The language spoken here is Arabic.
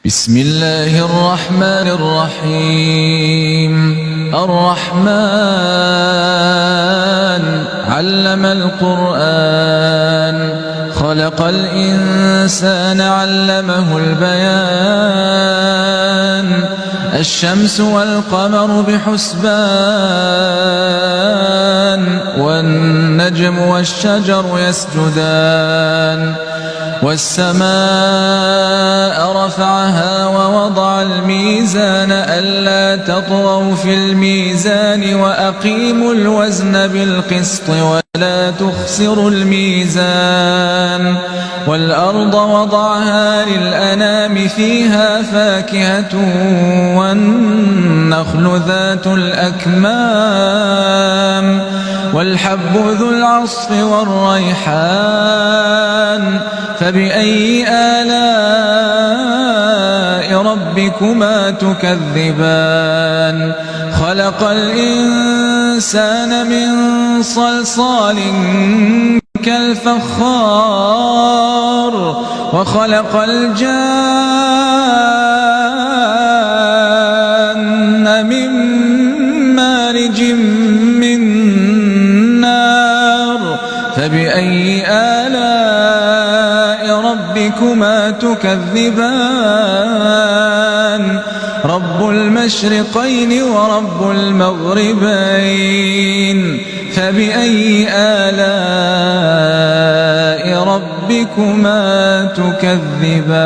بسم الله الرحمن الرحيم الرحمن علم القرآن خلق الإنسان علمه البيان الشمس والقمر بحسبان والنجم والشجر يسجدان والسماء رفعها ووضع الميزان ألا تطغوا في الميزان وأقيموا الوزن بالقسط ولا تخسروا الميزان والأرض وضعها للأنام فيها فاكهة والنخل ذات الأكمام والحب ذو العصف والريحان فبأي آلاء ربكما تكذبان خلق الإنسان من صلصال كالفخار وخلق الجان من مارج من نار فبأي آلاء ربكما تكذبان رب المشرقين ورب المغربين فبأي آلاء ربكما تكذبان